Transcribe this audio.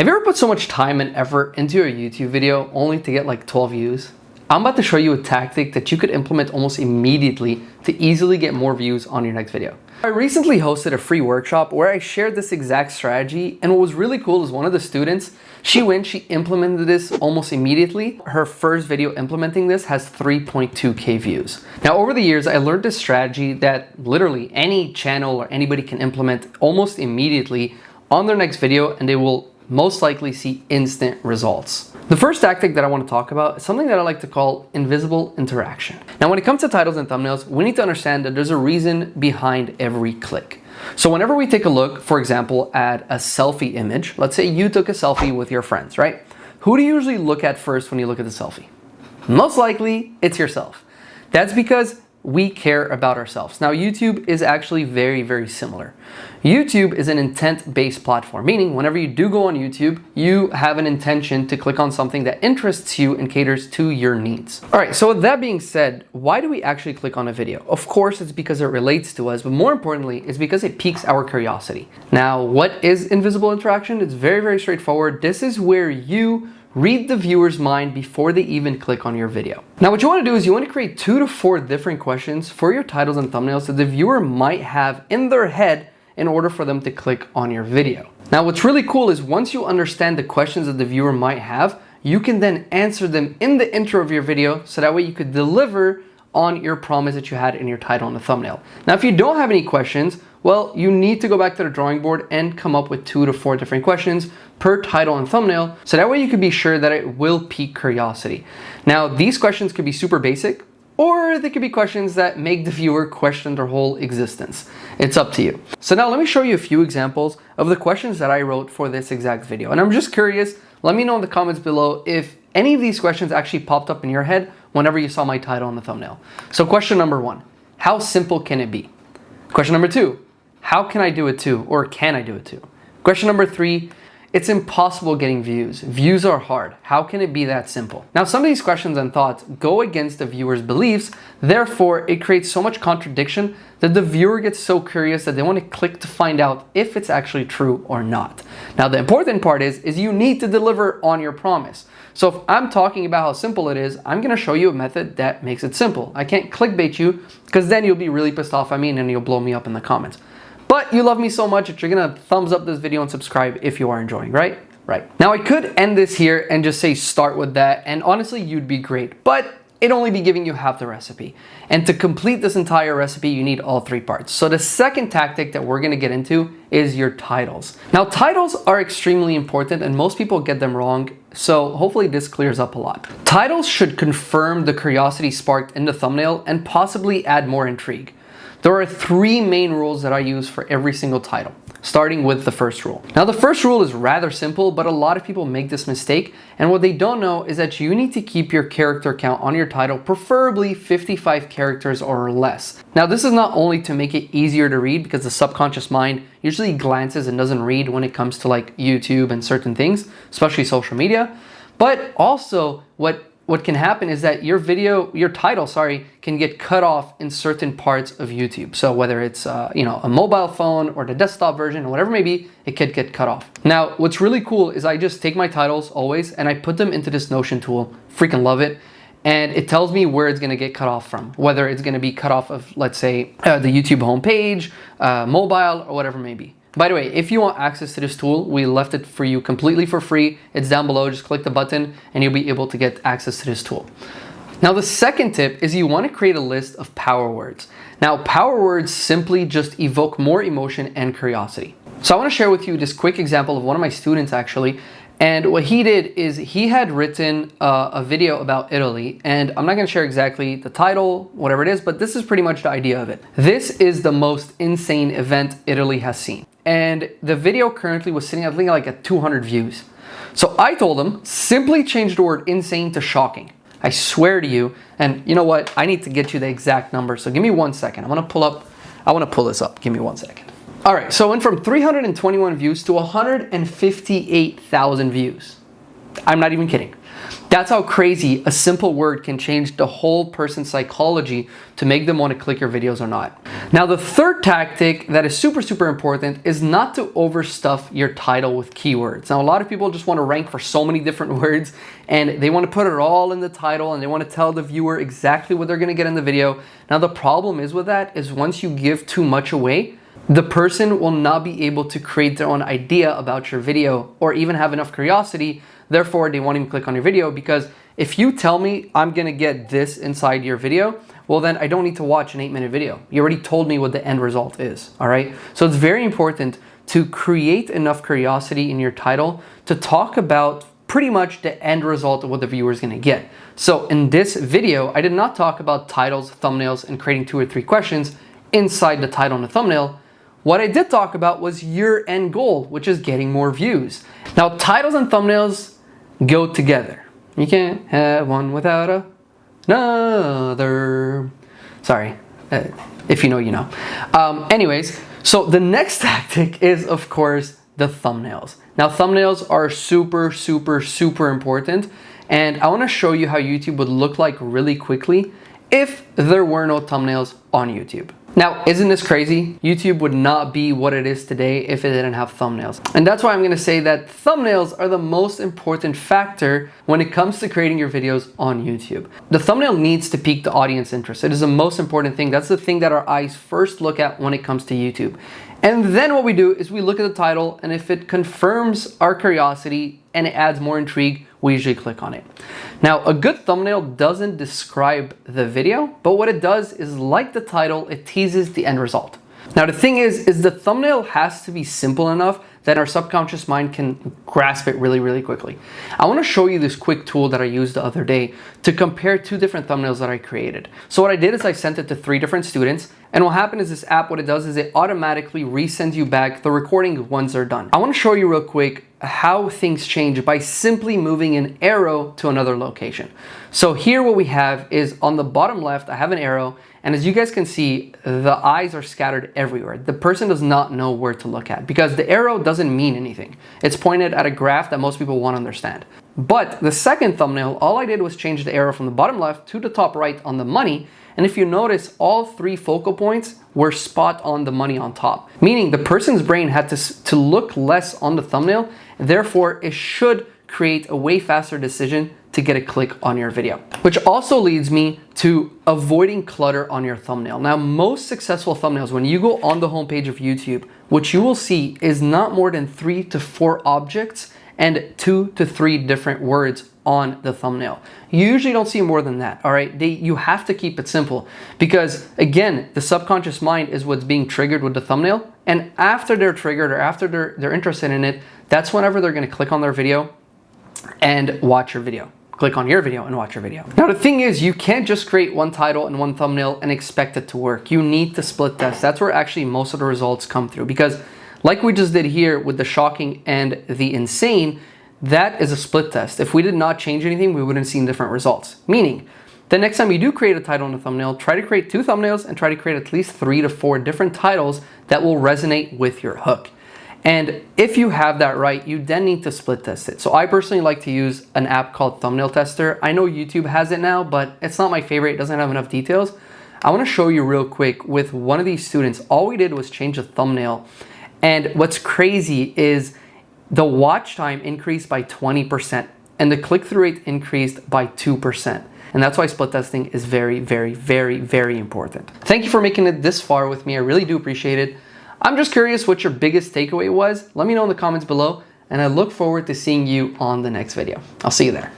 Have you ever put so much time and effort into your YouTube video only to get like 12 views? I'm about to show you a tactic that you could implement almost immediately to easily get more views on your next video. I recently hosted a free workshop where I shared this exact strategy, and what was really cool is one of the students, she implemented this almost immediately. Her first video implementing this has 3.2K views. Now over the years, I learned this strategy that literally any channel or anybody can implement almost immediately on their next video, and they will most likely see instant results. The first tactic that I want to talk about is something that I like to call invisible interaction. Now, when it comes to titles and thumbnails, we need to understand that there's a reason behind every click. So whenever we take a look, for example, at a selfie image, let's say you took a selfie with your friends, right? Who do you usually look at first when you look at the selfie? Most likely, it's yourself. That's because we care about ourselves. Now, YouTube is actually very, very similar. YouTube is an intent-based platform, meaning whenever you do go on YouTube, you have an intention to click on something that interests you and caters to your needs. All right, so with that being said, why do we actually click on a video? Of course, it's because it relates to us, but more importantly, it's because it piques our curiosity. Now, what is invisible interaction? It's very, very straightforward. This is where you read the viewer's mind before they even click on your video. Now, what you want to do is you want to create 2 to 4 different questions for your titles and thumbnails that the viewer might have in their head in order for them to click on your video. Now, what's really cool is once you understand the questions that the viewer might have, you can then answer them in the intro of your video, so that way you could deliver on your promise that you had in your title and the thumbnail. Now, if you don't have any questions, well, you need to go back to the drawing board and come up with 2 to 4 different questions per title and thumbnail, so that way you can be sure that it will pique curiosity. Now, these questions could be super basic, or they could be questions that make the viewer question their whole existence. It's up to you. So now let me show you a few examples of the questions that I wrote for this exact video. And I'm just curious, let me know in the comments below if any of these questions actually popped up in your head whenever you saw my title and the thumbnail. So question number 1, how simple can it be? Question number 2, how can I do it too? Or can I do it too? Question number 3, it's impossible getting views. Views are hard. How can it be that simple? Now, some of these questions and thoughts go against the viewer's beliefs. Therefore, it creates so much contradiction that the viewer gets so curious that they want to click to find out if it's actually true or not. Now, the important part is you need to deliver on your promise. So if I'm talking about how simple it is, I'm going to show you a method that makes it simple. I can't clickbait you, because then you'll be really pissed off at me and then you'll blow me up in the comments. But you love me so much that you're gonna thumbs up this video and subscribe if you are enjoying, right? Right. Now, I could end this here and just say start with that, and honestly, you'd be great, but it'd only be giving you half the recipe. And to complete this entire recipe, you need all 3 parts. So the second tactic that we're gonna get into is your titles. Now, titles are extremely important and most people get them wrong, so hopefully this clears up a lot. Titles should confirm the curiosity sparked in the thumbnail and possibly add more intrigue. There are 3 main rules that I use for every single title, starting with the first rule. Now, the first rule is rather simple, but a lot of people make this mistake, and what they don't know is that you need to keep your character count on your title, preferably 55 characters or less. Now, this is not only to make it easier to read, because the subconscious mind usually glances and doesn't read when it comes to like YouTube and certain things, especially social media, but also what can happen is that your title, can get cut off in certain parts of YouTube. So whether it's a mobile phone or the desktop version or whatever it may be, it could get cut off. Now, what's really cool is I just take my titles always and I put them into this Notion tool. Freaking love it. And it tells me where it's gonna get cut off from, whether it's gonna be cut off of, let's say, the YouTube homepage, mobile, or whatever it may be. By the way, if you want access to this tool, we left it for you completely for free. It's down below, just click the button and you'll be able to get access to this tool. Now, the second tip is you want to create a list of power words. Now, power words simply just evoke more emotion and curiosity. So I want to share with you this quick example of one of my students actually. And what he did is he had written a video about Italy, and I'm not going to share exactly the title, whatever it is, but this is pretty much the idea of it. This is the most insane event Italy has seen. And the video currently was sitting at like at 200 views. So I told him, simply change the word insane to shocking. I swear to you, and you know what? I need to get you the exact number. So give me 1 second. I want to pull this up. Give me 1 second. All right, so it went from 321 views to 158,000 views. I'm not even kidding. That's how crazy a simple word can change the whole person's psychology to make them want to click your videos or not. Now, the third tactic that is super important is not to overstuff your title with keywords. Now, a lot of people just want to rank for so many different words and they want to put it all in the title and they want to tell the viewer exactly what they're going to get in the video. Now, the problem is with that is once you give too much away, the person will not be able to create their own idea about your video or even have enough curiosity. Therefore, they won't even click on your video, because if you tell me I'm gonna get this inside your video, well then I don't need to watch an 8-minute video. You already told me what the end result is, all right? So it's very important to create enough curiosity in your title to talk about pretty much the end result of what the viewer is gonna get. So in this video, I did not talk about titles, thumbnails, and creating 2 or 3 questions inside the title and the thumbnail. What I did talk about was your end goal, which is getting more views. Now, titles and thumbnails go together. You can't have one without another. Sorry, if you know, you know. Anyways, so the next tactic is, of course, the thumbnails. Now, thumbnails are super important, and I want to show you how YouTube would look like really quickly if there were no thumbnails on YouTube. Now, isn't this crazy? YouTube would not be what it is today if it didn't have thumbnails. And that's why I'm gonna say that thumbnails are the most important factor when it comes to creating your videos on YouTube. The thumbnail needs to pique the audience interest. It is the most important thing. That's the thing that our eyes first look at when it comes to YouTube. And then what we do is we look at the title, and if it confirms our curiosity and it adds more intrigue, we usually click on it. Now, a good thumbnail doesn't describe the video, but what it does is, like the title, it teases the end result. Now, the thing is the thumbnail has to be simple enough that our subconscious mind can grasp it really quickly. I want to show you this quick tool that I used the other day to compare 2 different thumbnails that I created. So what I did is I sent it to 3 different students, and what happened is this app, what it does is it automatically resends you back the recording once they're done. I want to show you real quick how things change by simply moving an arrow to another location. So here what we have is on the bottom left, I have an arrow, and as you guys can see, the eyes are scattered everywhere. The person does not know where to look at because the arrow doesn't mean anything. It's pointed at a graph that most people won't understand. But the second thumbnail, all I did was change the arrow from the bottom left to the top right on the money. And if you notice, all 3 focal points were spot on the money on top, meaning the person's brain had to look less on the thumbnail. Therefore, it should create a way faster decision to get a click on your video. Which also leads me to avoiding clutter on your thumbnail. Now, most successful thumbnails, when you go on the homepage of YouTube, what you will see is not more than 3 to 4 objects and 2 to 3 different words on the thumbnail. You usually don't see more than that, all right? You have to keep it simple because, again, the subconscious mind is what's being triggered with the thumbnail, and after they're triggered or after they're interested in it, that's whenever they're gonna click on their video and watch your video. Click on your video and watch your video. Now, the thing is, you can't just create one title and one thumbnail and expect it to work. You need to split test. That's where actually most of the results come through, because like we just did here with the shocking and the insane, that is a split test. If we did not change anything, we wouldn't have seen different results. Meaning, the next time you do create a title and a thumbnail, try to create 2 thumbnails and try to create at least 3 to 4 different titles that will resonate with your hook. And if you have that right, you then need to split test it. So I personally like to use an app called Thumbnail Tester. I know YouTube has it now, but it's not my favorite. It doesn't have enough details. I want to show you real quick with one of these students. All we did was change the thumbnail. And what's crazy is the watch time increased by 20% and the click-through rate increased by 2%. And that's why split testing is very important. Thank you for making it this far with me. I really do appreciate it. I'm just curious what your biggest takeaway was. Let me know in the comments below, and I look forward to seeing you on the next video. I'll see you there.